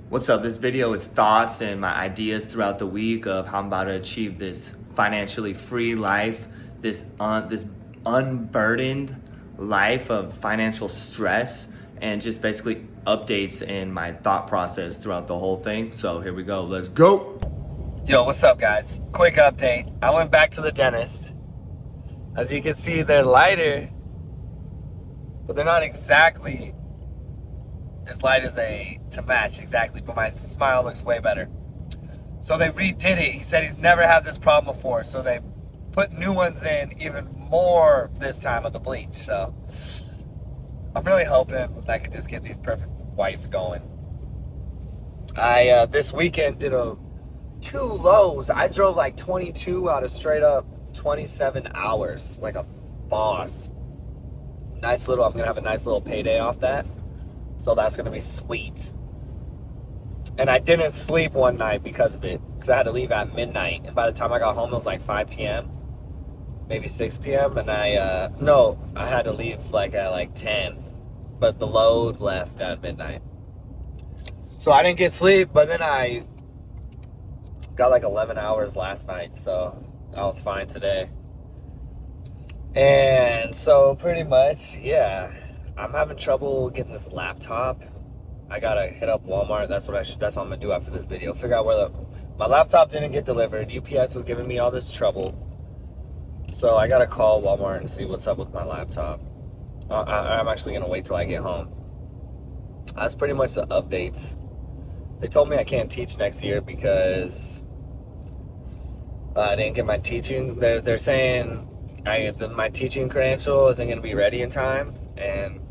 What's up? This video is thoughts and my ideas throughout the week of how I'm about to achieve this financially free life, this unburdened life of financial stress, and just basically updates in my thought process throughout the whole thing. So here we go. Let's go. Yo, what's up, guys? Quick update. I went back to the dentist. As you can see, they're lighter, but they're not exactly as light as they to match exactly, but my smile looks way better. So they redid it. He said he's never had this problem before, so they put new ones in, even more this time of the bleach. So I'm really hoping I could just get these perfect whites going. I this weekend did two lows. I drove like 22 out of straight up 27 hours like a boss. I'm gonna have a nice little payday off that. So that's going to be sweet. And I didn't sleep one night because of it. Because I had to leave at midnight. And by the time I got home, it was like 5 p.m. Maybe 6 p.m. And I had to leave like at like 10. But the load left at midnight. So I didn't get sleep. But then I got like 11 hours last night. So I was fine today. And so pretty much, yeah. I'm having trouble getting this laptop. I gotta hit up Walmart. That's what I'm gonna do after this video. Figure out where my laptop didn't get delivered. UPS was giving me all this trouble. So I gotta call Walmart and see what's up with my laptop. I'm actually gonna wait till I get home. That's pretty much the updates. They told me I can't teach next year because I didn't get my teaching. They're saying my teaching credential isn't gonna be ready in time, and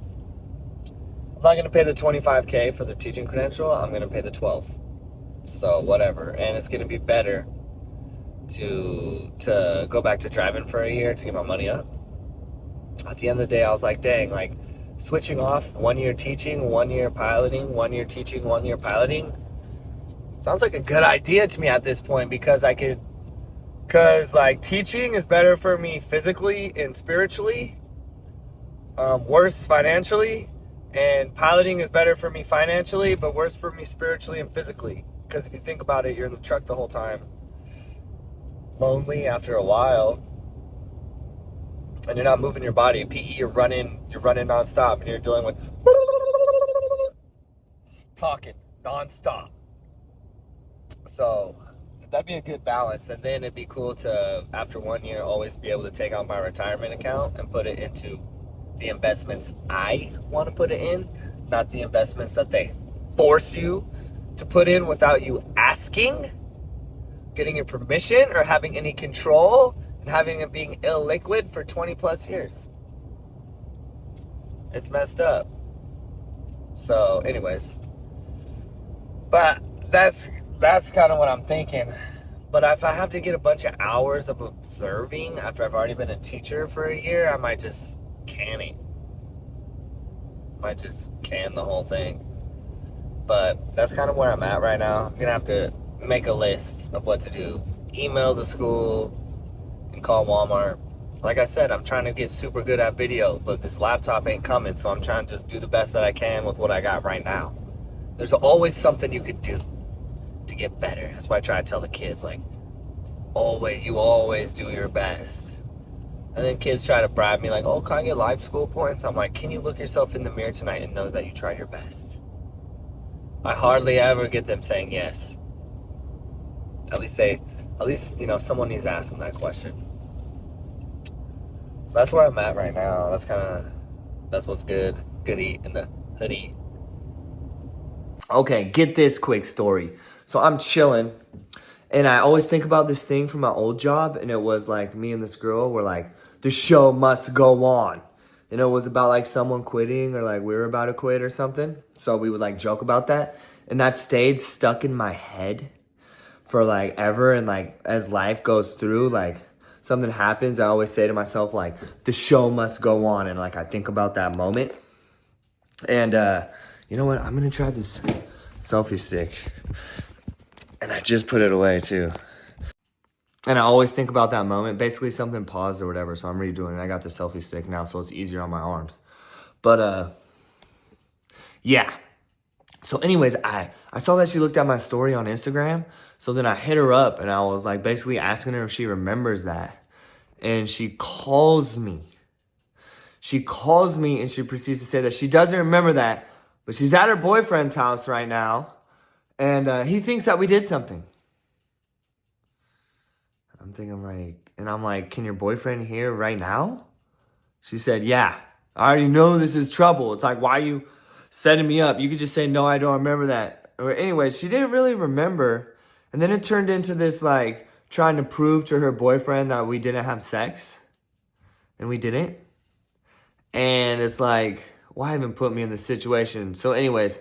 I'm not going to pay the $25K for the teaching credential. I'm going to pay the 12. So whatever. And it's going to be better to go back to driving for a year to get my money up. At the end of the day, I was like, dang, like switching off 1 year teaching, 1 year piloting, 1 year teaching, 1 year piloting. Sounds like a good idea to me at this point because like teaching is better for me physically and spiritually, worse financially. And piloting is better for me financially, but worse for me spiritually and physically. Because if you think about it, you're in the truck the whole time. Lonely after a while. And you're not moving your body. PE, you're running nonstop. And you're dealing with talking nonstop. So that'd be a good balance. And then it'd be cool to, after 1 year, always be able to take out my retirement account and put it into the investments I want to put it in, not the investments that they force you to put in without you asking, getting your permission, or having any control, and having it being illiquid for 20 plus years. It's messed up. So anyways, but that's kind of what I'm thinking. But if I have to get a bunch of hours of observing after I've already been a teacher for a year, I might just might just can the whole thing. But that's kind of where I'm at right now. I'm gonna have to make a list of what to do, email the school and call Walmart. Like I said, I'm trying to get super good at video, but this laptop ain't coming, so I'm trying to just do the best that I can with what I got right now. There's always something you could do to get better. That's why I try to tell the kids, like, you always do your best. And then kids try to bribe me like, oh, can I get live school points? I'm like, can you look yourself in the mirror tonight and know that you tried your best? I hardly ever get them saying yes. At least, someone needs to ask them that question. So that's where I'm at right now. That's what's good. Goody in the hoodie. Okay, get this quick story. So I'm chilling. And I always think about this thing from my old job. And it was like me and this girl were like, the show must go on. And it was about like someone quitting or like we were about to quit or something. So we would like joke about that. And that stayed stuck in my head for like ever. And like as life goes through, like something happens, I always say to myself like, the show must go on. And like I think about that moment. And you know what? I'm going to try this selfie stick. And I just put it away too. And I always think about that moment. Basically something paused or whatever. So I'm redoing it. I got the selfie stick now, so it's easier on my arms. But yeah. So anyways, I saw that she looked at my story on Instagram. So then I hit her up and I was like basically asking her if she remembers that. And she calls me. She calls me and she proceeds to say that she doesn't remember that, but she's at her boyfriend's house right now. And he thinks that we did something. I'm like, can your boyfriend hear right now? She said, yeah, I already know this is trouble. It's like, why are you setting me up? You could just say, no, I don't remember that. Or anyway, she didn't really remember. And then it turned into this like trying to prove to her boyfriend that we didn't have sex. And we didn't. And it's like, why even put me in this situation? So anyways,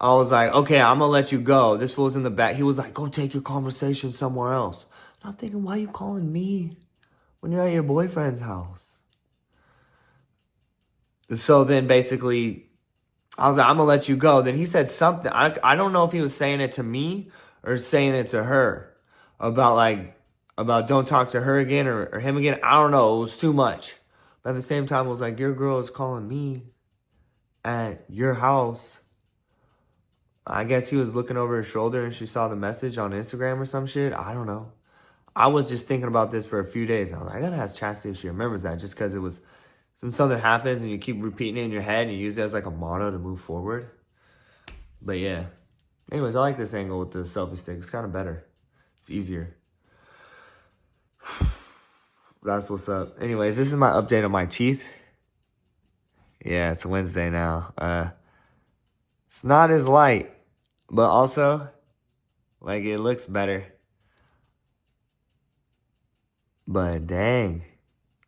I was like, okay, I'm going to let you go. This fool's in the back. He was like, go take your conversation somewhere else. And I'm thinking, why are you calling me when you're at your boyfriend's house? So then basically, I was like, I'm going to let you go. Then he said something. I don't know if he was saying it to me or saying it to her about don't talk to her again or him again. I don't know. It was too much. But at the same time, it was like, your girl is calling me at your house. I guess he was looking over his shoulder and she saw the message on Instagram or some shit. I don't know. I was just thinking about this for a few days. I was like, I gotta ask Chastity if she remembers that, just because it was something happens and you keep repeating it in your head and you use it as like a motto to move forward. But yeah. Anyways, I like this angle with the selfie stick. It's kind of better. It's easier. That's what's up. Anyways, this is my update on my teeth. Yeah, it's Wednesday now. It's not as light, but also, like, it looks better. But dang,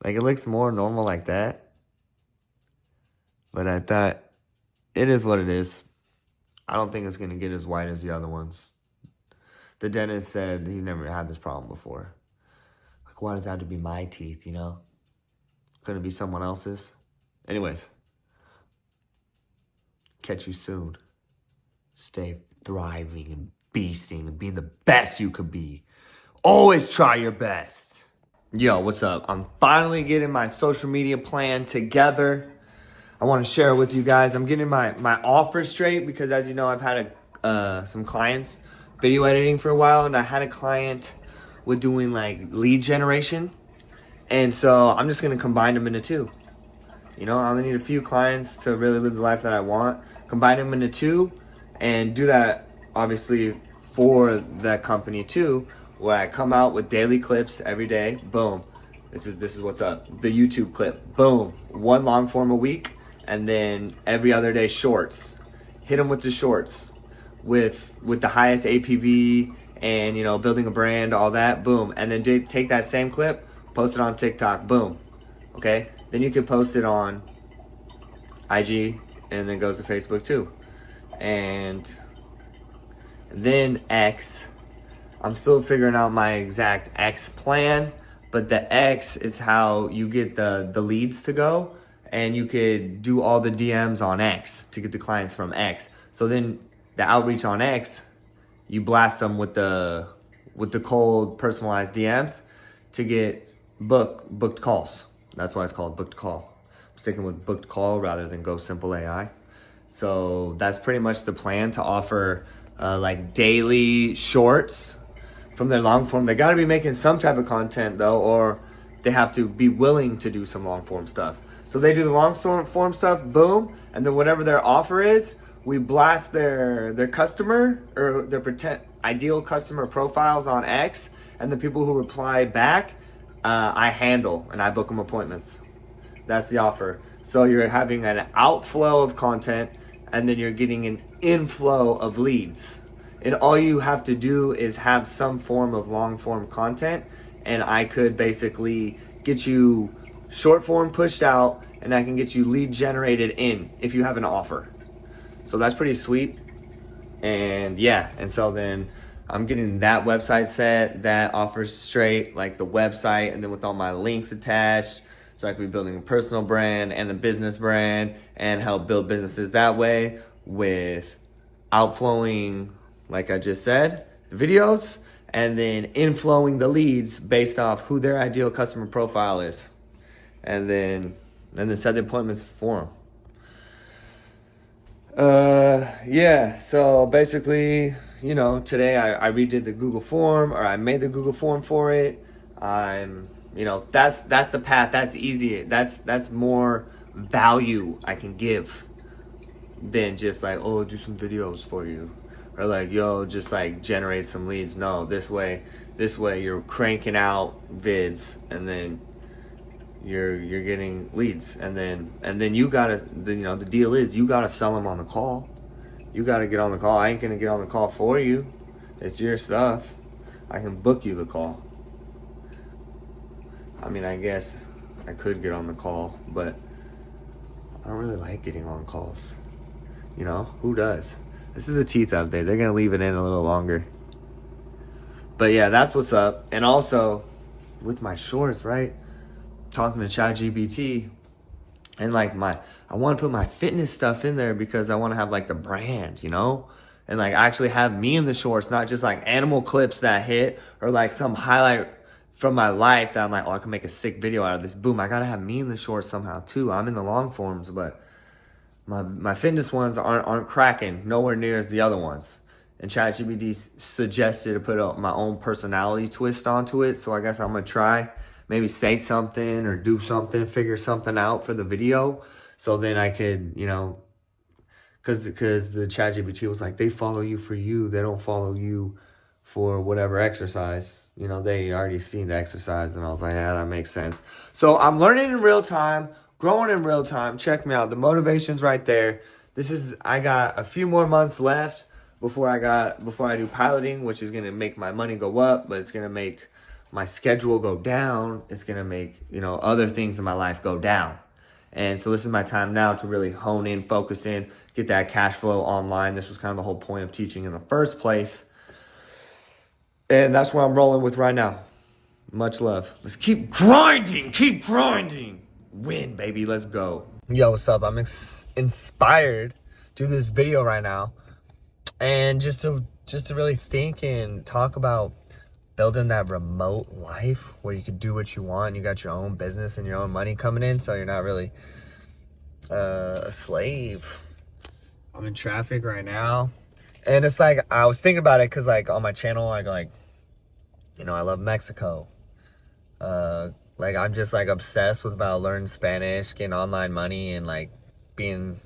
like, it looks more normal like that. But I thought, it is what it is. I don't think it's going to get as white as the other ones. The dentist said he never had this problem before. Like, why does it have to be my teeth, you know? Couldn't it be someone else's? Anyways. Catch you soon. Stay thriving and beasting and being the best you could be. Always try your best. Yo, what's up? I'm finally getting my social media plan together. I want to share it with you guys. I'm getting my offers straight because, as you know, I've had some clients video editing for a while, and I had a client with doing like lead generation. And so I'm just going to combine them into two. You know, I only need a few clients to really live the life that I want. Combine them into two and do that, obviously, for that company too, where I come out with daily clips every day. Boom. This is what's up. The YouTube clip. Boom. One long form a week, and then every other day shorts. Hit them with the shorts with the highest APV and, you know, building a brand, all that. Boom. And then take that same clip, post it on TikTok. Boom. Okay? Then you can post it on IG, and then goes to Facebook too. And then X, I'm still figuring out my exact X plan, but the X is how you get the leads to go, and you could do all the DMs on X to get the clients from X. So then the outreach on X, you blast them with the cold personalized DMs to get booked calls. That's why it's called booked call. I'm sticking with booked call rather than Go Simple AI. So that's pretty much the plan, to offer like daily shorts from their long form. They got to be making some type of content though, or they have to be willing to do some long form stuff. So they do the long form stuff, boom, and then whatever their offer is, we blast their customer or their ideal customer profiles on X, and the people who reply back, I handle and I book them appointments. That's the offer. So you're having an outflow of content, and then you're getting an inflow of leads. And all you have to do is have some form of long form content, and I could basically get you short form pushed out, and I can get you lead generated in if you have an offer. So that's pretty sweet. And yeah, and so then I'm getting that website set, that offers straight, like the website, and then with all my links attached, so I could be building a personal brand and a business brand and help build businesses that way with outflowing, like I just said, the videos, and then inflowing the leads based off who their ideal customer profile is. And then set the appointments for them. Yeah, so basically, today I redid the Google form, or I made the Google form for it. That's the path. That's easy. That's more value I can give than just like, oh, do some videos for you, or like, yo, just like generate some leads. No, this way you're cranking out vids, and then you're getting leads, and then you gotta, the deal is you gotta sell them on the call. You gotta get on the call. I ain't gonna get on the call for you. It's your stuff. I can book you the call. I mean, I guess I could get on the call, but I don't really like getting on calls. Who does? This is a teeth update. They're gonna leave it in a little longer. But yeah, that's what's up. And also with my shorts, right? Talking to ChatGPT, and like I want to put my fitness stuff in there because I want to have like the brand, and like actually have me in the shorts, not just like animal clips that hit or like some highlight from my life that I'm like, oh, I can make a sick video out of this. Boom, I gotta have me in the shorts somehow too. I'm in the long forms, but my fitness ones aren't cracking nowhere near as the other ones. And ChatGPT suggested to put my own personality twist onto it, so I guess I'm gonna try. Maybe say something or do something, figure something out for the video. So then I could, because the ChatGPT was like, they follow you for you. They don't follow you for whatever exercise. They already seen the exercise. And I was like, yeah, that makes sense. So I'm learning in real time, growing in real time. Check me out. The motivation's right there. I got a few more months left before I do piloting, which is going to make my money go up, but it's going to make my schedule go down. It's going to make, other things in my life go down. And so this is my time now to really hone in, focus in, get that cash flow online. This was kind of the whole point of teaching in the first place. And that's what I'm rolling with right now. Much love. Let's keep grinding. Win, baby. Let's go. Yo, what's up? I'm inspired to do this video right now. And just to really think and talk about building that remote life where you could do what you want. You got your own business and your own money coming in, so you're not really a slave. I'm in traffic right now, and it's like I was thinking about it because like on my channel, I love Mexico. Like I'm just like obsessed with about learning Spanish, getting online money, and like being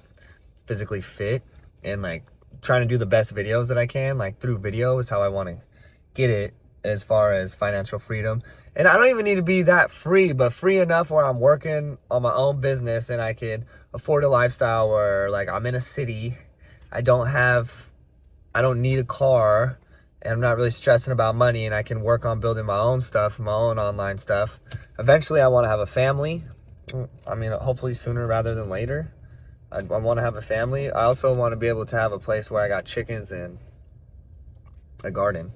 physically fit, and like trying to do the best videos that I can. Like through video is how I want to get it. As far as financial freedom, and I don't even need to be that free, but free enough where I'm working on my own business and I can afford a lifestyle where like I'm in a city, I don't need a car, and I'm not really stressing about money, and I can work on building my own stuff, my own online stuff. Eventually I want to have a family. I mean, hopefully sooner rather than later. I want to have a family. I also want to be able to have a place where I got chickens and a garden.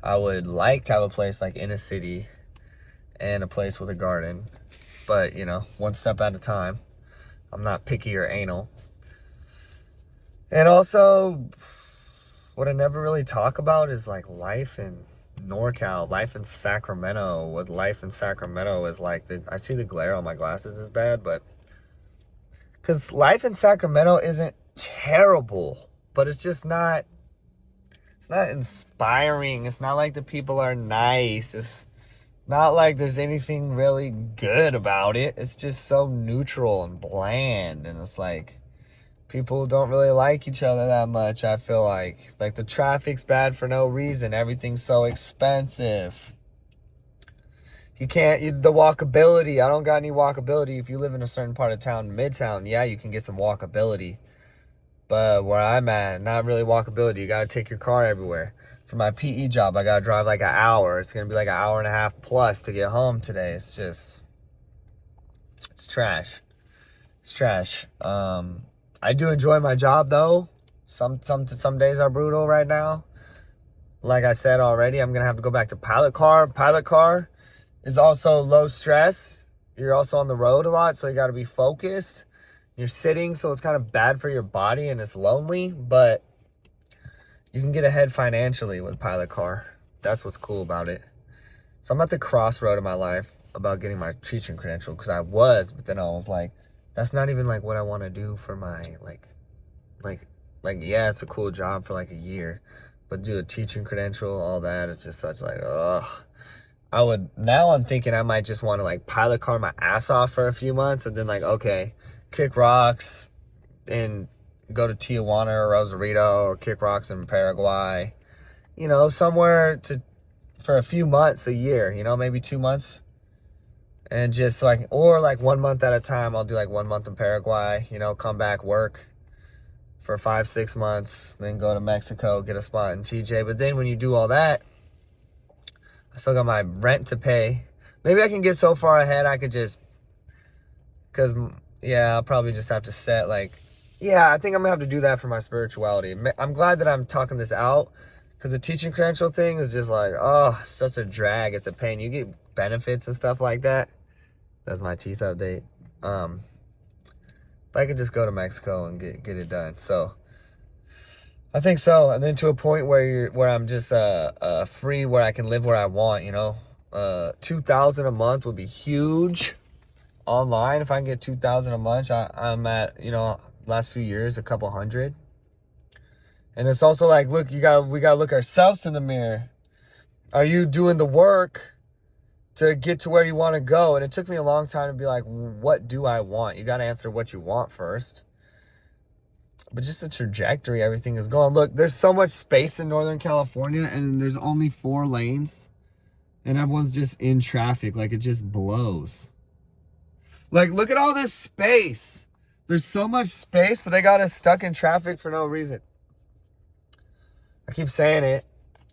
I would like to have a place like in a city and a place with a garden, but one step at a time. I'm not picky or anal. And also, what I never really talk about is like life in NorCal, life in Sacramento. What life in Sacramento is like. I see the glare on my glasses is bad, but because life in Sacramento isn't terrible, but it's just not. It's not inspiring. It's not like the people are nice. It's not like there's anything really good about it. It's just so neutral and bland. And it's like people don't really like each other that much, I feel like. Like the traffic's bad for no reason. Everything's so expensive. The walkability. I don't got any walkability. If you live in a certain part of town, Midtown, yeah, you can get some walkability. But where I'm at, not really walkability. You got to take your car everywhere. For my PE job, I got to drive like an hour. It's going to be like an hour and a half plus to get home today. It's trash. It's trash. I do enjoy my job though. Some days are brutal right now. Like I said already, I'm going to have to go back to pilot car. Pilot car is also low stress. You're also on the road a lot, so you got to be focused. You're sitting, so it's kind of bad for your body and it's lonely, but you can get ahead financially with pilot car. That's what's cool about it. So I'm at the crossroad of my life about getting my teaching credential, because I was, but then I was like, that's not even like what I want to do for my like Like, yeah, it's a cool job for like a year, but do a teaching credential, all that is just such like, ugh. Now I'm thinking I might just want to like pilot car my ass off for a few months and then like, okay, kick rocks and go to Tijuana or Rosarito or kick rocks in Paraguay, somewhere for a few months, a year, maybe 2 months. And just so I can, or like 1 month at a time, I'll do like 1 month in Paraguay, come back, work for 5-6 months, then go to Mexico, get a spot in TJ. But then when you do all that, I still got my rent to pay. Maybe I can get so far ahead I could just, because, yeah, I'll probably just have to set like, yeah, I think I'm going to have to do that for my spirituality. I'm glad that I'm talking this out, because the teaching credential thing is just like, oh, such a drag. It's a pain. You get benefits and stuff like that. That's my teeth update. But I could just go to Mexico and get it done. So I think so. And then to a point where I'm just free, where I can live where I want, $2,000 a month would be huge online. If I can get $2,000 a month, I'm at, last few years, a couple hundred. And it's also like, look, we gotta look ourselves in the mirror. Are you doing the work to get to where you want to go? And it took me a long time to be like, what do I want? You got to answer what you want first. But just the trajectory, everything is going. Look, there's so much space in Northern California, and there's only 4 lanes, and everyone's just in traffic. Like, it just blows. Like, look at all this space. There's so much space, but they got us stuck in traffic for no reason. I keep saying it.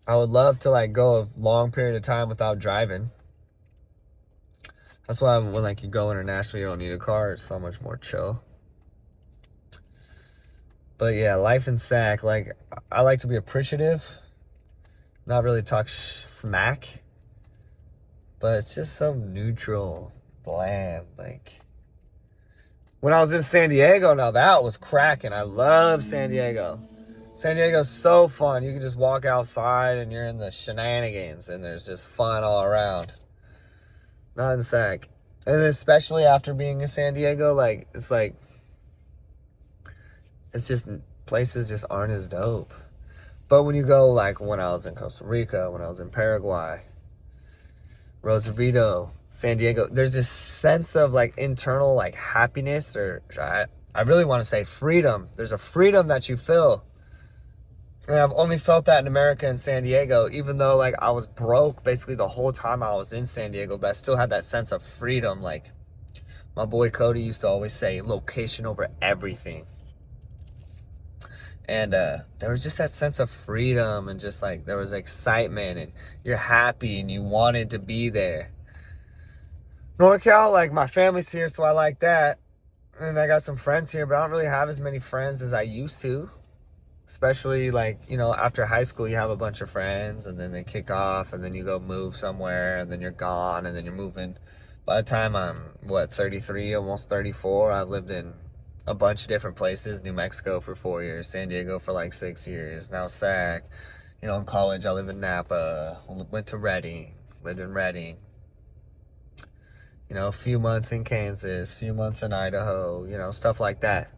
I would love to like go a long period of time without driving. That's why when like you go internationally, you don't need a car. It's so much more chill. But yeah, life in SAC, like I like to be appreciative, not really talk smack, but it's just so neutral, bland. Like when I was in San Diego, now that was cracking. I love San Diego. San Diego's so fun. You can just walk outside and you're in the shenanigans, and there's just fun all around. Not in SAC. And especially after being in San Diego, like, it's just, places just aren't as dope. But when you go, like, when I was in Costa Rica, when I was in Paraguay, Rosarito, San Diego, there's this sense of, like, internal, like, happiness, or I really want to say freedom. There's a freedom that you feel. And I've only felt that in America and San Diego, even though like I was broke basically the whole time I was in San Diego, but I still had that sense of freedom. Like my boy Cody used to always say, location over everything. And there was just that sense of freedom, and just like there was excitement, and you're happy and you wanted to be there. NorCal, like my family's here, so I like that. And I got some friends here, but I don't really have as many friends as I used to. Especially like, after high school, you have a bunch of friends, and then they kick off, and then you go move somewhere, and then you're gone, and then you're moving. By the time I'm 33, almost 34, I've lived in a bunch of different places. New Mexico for 4 years, San Diego for like 6 years, now SAC. In college I lived in Napa, went to Redding, lived in Redding. A few months in Kansas, a few months in Idaho, stuff like that.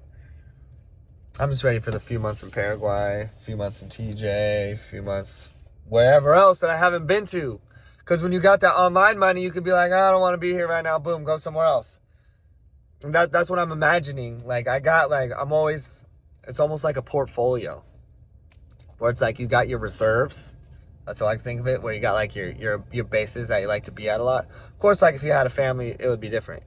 I'm just ready for the few months in Paraguay, a few months in TJ, a few months wherever else that I haven't been to. Because when you got that online money, you could be like, I don't want to be here right now. Boom, go somewhere else. And that's what I'm imagining. Like it's almost like a portfolio. Where it's like you got your reserves. That's how I think of it. Where you got like your bases that you like to be at a lot. Of course, like if you had a family, it would be different.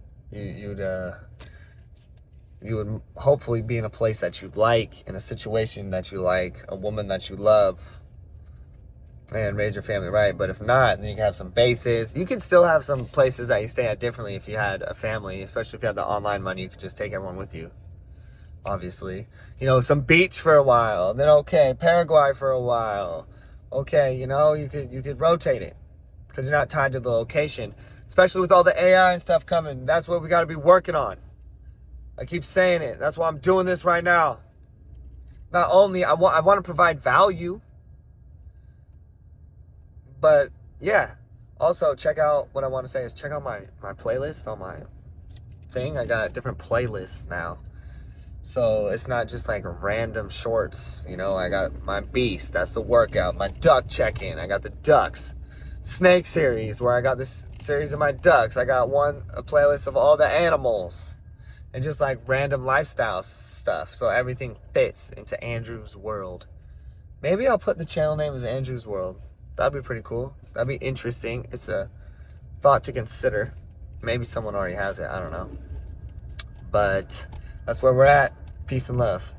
You would hopefully be in a place that you like, in a situation that you like, a woman that you love, and raise your family right. But if not, then you can have some bases. You can still have some places that you stay at differently if you had a family, especially if you had the online money. You could just take everyone with you, obviously. Some beach for a while, then okay, Paraguay for a while. Okay, you could rotate it because you're not tied to the location, especially with all the AI and stuff coming. That's what we got to be working on. I keep saying it. That's why I'm doing this right now. Not only I want to provide value, but yeah. Also, check out what I want to say is check out my playlist on my thing. I got different playlists now. So it's not just like random shorts. You know, I got my beast, that's the workout. My duck check-in, I got the ducks. Snake series, where I got this series of my ducks. I got a playlist of all the animals. And just like random lifestyle stuff. So everything fits into Andrew's World. Maybe I'll put the channel name as Andrew's World. That'd be pretty cool. That'd be interesting. It's a thought to consider. Maybe someone already has it. I don't know. But that's where we're at. Peace and love.